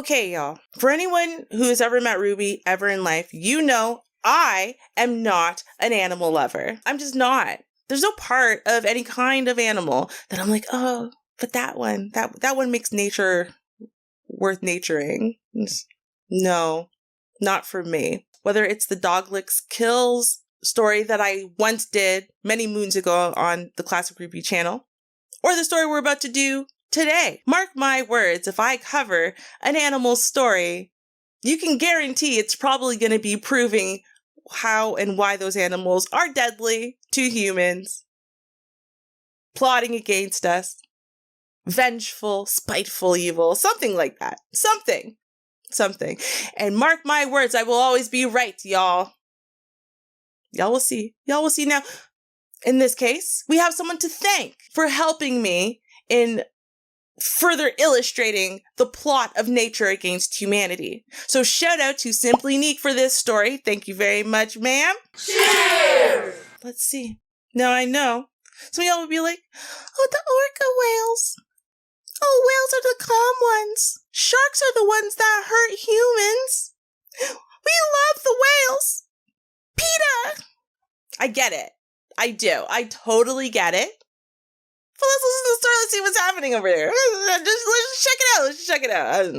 Okay, y'all. For anyone who has ever met Ruby ever in life, you know I am not an animal lover. I'm just not. There's no part of any kind of animal that I'm like, oh, but that one makes nature worth naturing. No, not for me. Whether it's the dog licks kills story that I once did many moons ago on the Classic Ruby channel, or the story we're about to do today. Mark my words, if I cover an animal story, you can guarantee it's probably going to be proving how and why those animals are deadly to humans, plotting against us, vengeful, spiteful, evil, something like that. Something. And mark my words, I will always be right, y'all. Y'all will see. Now, in this case, we have someone to thank for helping me in further illustrating the plot of nature against humanity. So shout out to Simply Neek for this story. Thank you very much, ma'am. Cheers! Let's see. Now I know. Some of y'all would be like, oh, the orca whales. Oh, whales are the calm ones. Sharks are the ones that hurt humans. We love the whales. PETA! I get it. I do. I totally get it. But let's listen to the story. Let's see what's happening over there. Let's check it out.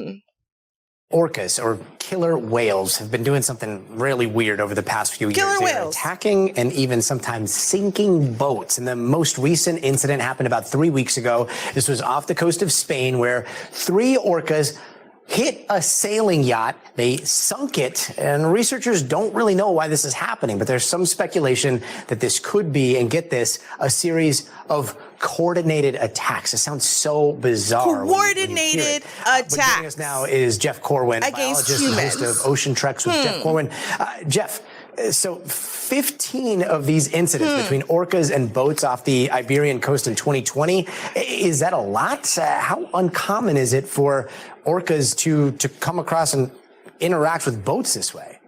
Orcas, or killer whales, have been doing something really weird over the past few years. Killer They're whales. attacking and even sometimes sinking boats. And the most recent incident happened about 3 weeks ago. This was off the coast of Spain, where 3 orcas hit a sailing yacht. They sunk it, and researchers don't really know why this is happening, but there's some speculation that this could be, and get this, a series of coordinated attacks. It sounds so bizarre. Coordinated attacks. But joining us now is Jeff Corwin, against biologist humans. and host of Ocean Treks with Jeff Corwin. Jeff, so 15 of these incidents between orcas and boats off the Iberian coast in 2020. Is that a lot? How uncommon is it for orcas to come across and interact with boats this way?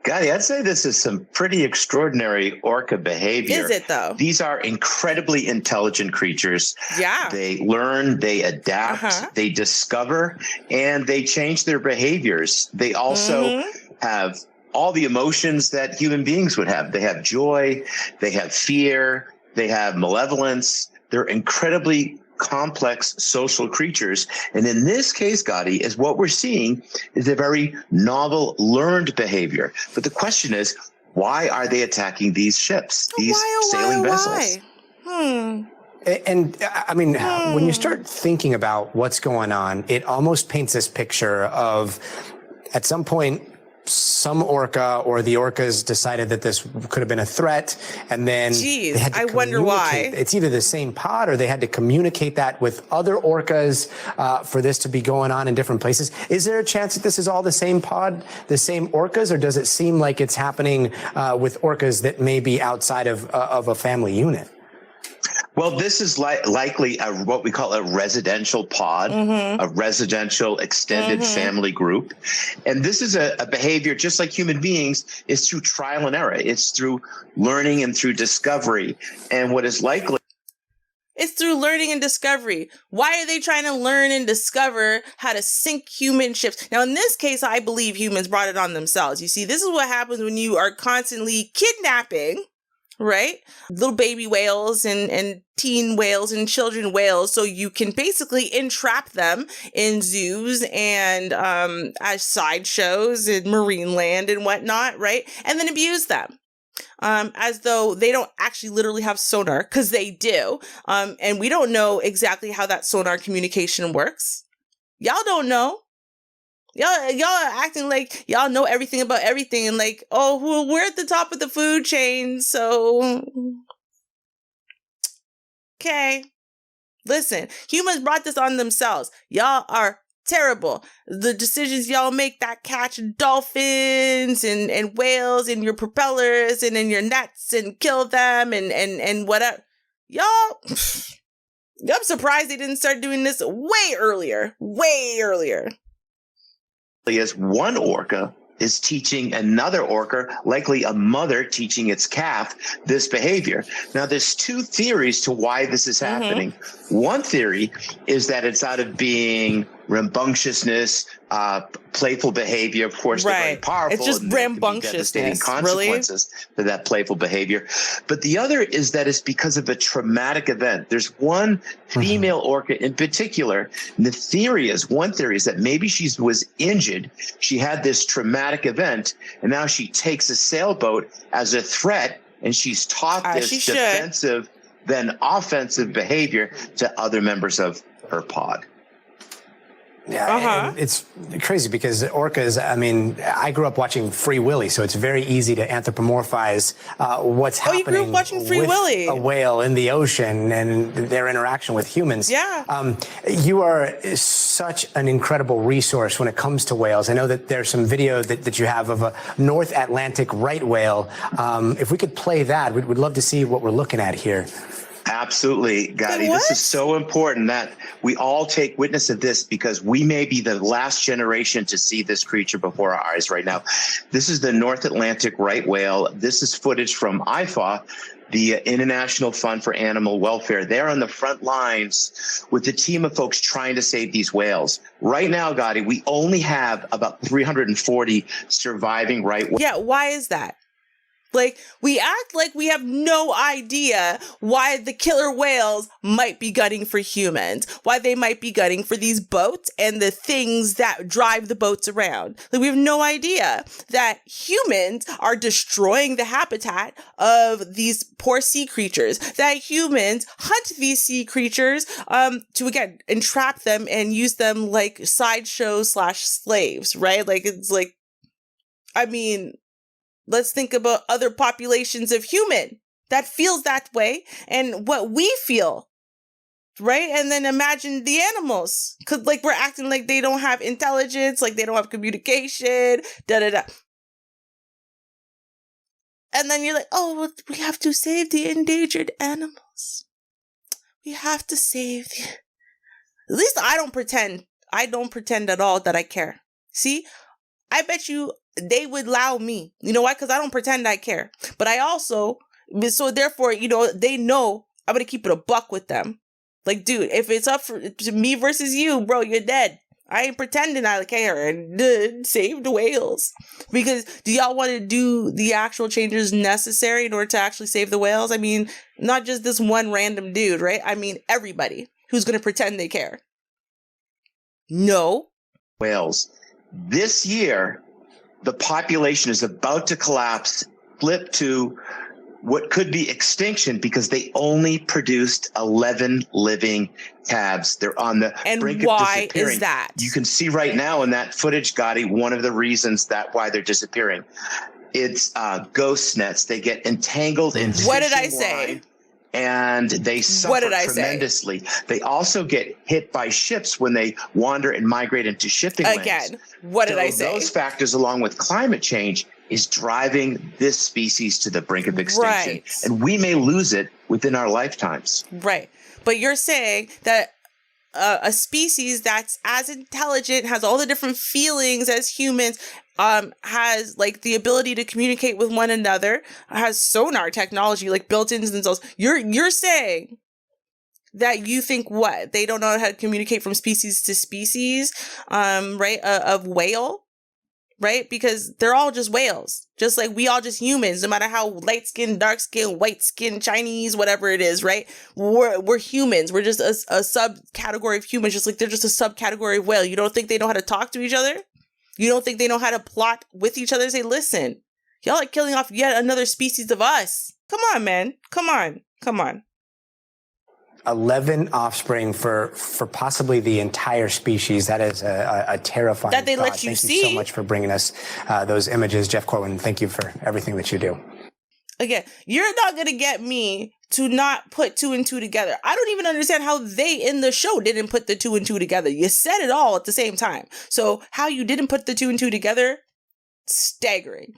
Gotti, I'd say this is some pretty extraordinary orca behavior. Is it, though? These are incredibly intelligent creatures. Yeah. They learn, they adapt, they discover, and they change their behaviors. They also have all the emotions that human beings would have. They have joy, they have fear, they have malevolence. They're incredibly complex social creatures. And in this case, Gotti, is what we're seeing is a very novel learned behavior. But the question is, why are they attacking these ships, these sailing vessels? And I mean, when you start thinking about what's going on, it almost paints this picture of, at some point, some orca or the orcas decided that this could have been a threat, and then they had to wonder why. It's either the same pod, or they had to communicate that with other orcas for this to be going on in different places. Is there a chance that this is all the same pod, the same orcas, or does it seem like it's happening with orcas that may be outside of a family unit? Well, this is likely what we call a residential pod, a residential extended family group. And this is a behavior, just like human beings, is through trial and error. It's through learning and through discovery. And what is likely... It's through learning and discovery. Why are they trying to learn and discover how to sink human ships? Now, in this case, I believe humans brought it on themselves. You see, this is what happens when you are constantly kidnapping, right? Little baby whales and teen whales and children whales, so you can basically entrap them in zoos and as sideshows in marine land and whatnot, right? And then abuse them. As though they don't actually literally have sonar, because they do. And we don't know exactly how that sonar communication works. Y'all don't know. Y'all are acting like y'all know everything about everything, and like, oh, well, we're at the top of the food chain, so... Okay. Listen, humans brought this on themselves. Y'all are terrible. The decisions y'all make that catch dolphins and whales in your propellers and in your nets and kill them and whatever. Y'all... I'm surprised they didn't start doing this way earlier. As one orca is teaching another orca, likely a mother teaching its calf, this behavior. Now, there's 2 theories to why this is happening. One theory is that it's out of being rambunctiousness, playful behavior. Of course, they're very powerful. It's just and there can be rambunctiousness, devastating consequences for that playful behavior. But the other is that it's because of a traumatic event. There's one female orca in particular, and one theory is that maybe she was injured. She had this traumatic event, and now she takes a sailboat as a threat, and she's taught this defensive, then offensive behavior to other members of her pod. Yeah, and it's crazy because orcas, I mean, I grew up watching Free Willy, so it's very easy to anthropomorphize what's happening you grew up watching Free Willy. A whale in the ocean and their interaction with humans. Yeah. You are such an incredible resource when it comes to whales. I know that there's some video that you have of a North Atlantic right whale. If we could play that, we'd love to see what we're looking at here. Absolutely, Gotti. This is so important that we all take witness of this because we may be the last generation to see this creature before our eyes right now. This is the North Atlantic right whale. This is footage from IFAW, the International Fund for Animal Welfare. They're on the front lines with a team of folks trying to save these whales. Right now, Gotti, we only have about 340 surviving right whales. Yeah, why is that? Like, we act like we have no idea why the killer whales might be gunning for humans, why they might be gunning for these boats and the things that drive the boats around. Like, we have no idea that humans are destroying the habitat of these poor sea creatures, that humans hunt these sea creatures to, again, entrap them and use them like sideshow/slaves, right? Like, it's like, I mean, let's think about other populations of human that feels that way and what we feel, right? And then imagine the animals, because like we're acting like they don't have intelligence, like they don't have communication, da-da-da. And then you're like, oh, well, we have to save the endangered animals. We have to save the... At least I don't pretend at all that I care. See, I bet you they would allow me. You know why? Because I don't pretend I care. But I also, so therefore, you know, they know I'm going to keep it a buck with them. Like, dude, if it's up to me versus you, bro, you're dead. I ain't pretending I care and save the whales. Because do y'all want to do the actual changes necessary in order to actually save the whales? I mean, not just this one random dude, right? I mean, everybody who's going to pretend they care. No. Whales. This year, the population is about to collapse, flip to what could be extinction because they only produced 11 living calves. They're on the brink of disappearing. And why is that? You can see right now in that footage, Gotti, one of the reasons that why they're disappearing. It's ghost nets. They get entangled in fishing What did I say? line, and they suffer tremendously. They also get hit by ships when they wander and migrate into shipping lanes. Again, what did I say? Those factors, along with climate change, is driving this species to the brink of extinction. Right. And we may lose it within our lifetimes. Right. But you're saying that a species that's as intelligent, has all the different feelings as humans, has like the ability to communicate with one another, has sonar technology like built into themselves. You're saying that you think what? They don't know how to communicate from species to species, right? Of whale, right? Because they're all just whales, just like we all just humans, no matter how light skin, dark skin, white skin, Chinese, whatever it is, right? We're humans. We're just a subcategory of humans, just like they're just a subcategory of whale. You don't think they know how to talk to each other? You don't think they know how to plot with each other? Say, listen, y'all are killing off yet another species of us. Come on, man. Come on. 11 offspring for possibly the entire species. That is a terrifying that they thought. let you Thank see. you so much for bringing us those images. Jeff Corwin, thank you for everything that you do. Again, you're not going to get me to not put 2 and 2 together. I don't even understand how they in the show didn't put the 2 and 2 together. You said it all at the same time. So how you didn't put the 2 and 2 together? Staggering.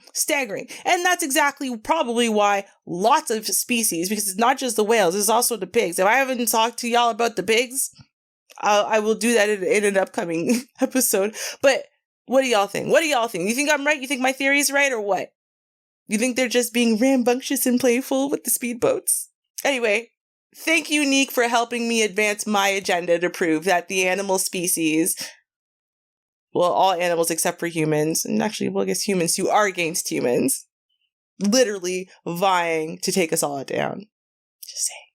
And that's exactly probably why lots of species, because it's not just the whales, it's also the pigs. If I haven't talked to y'all about the pigs, I will do that in an upcoming episode. But what do y'all think? You think I'm right? You think my theory is right or what? You think they're just being rambunctious and playful with the speedboats? Anyway, thank you, Neek, for helping me advance my agenda to prove that the animal species Well, all animals except for humans, and actually, well, I guess humans who are against humans, literally vying to take us all down. Just saying.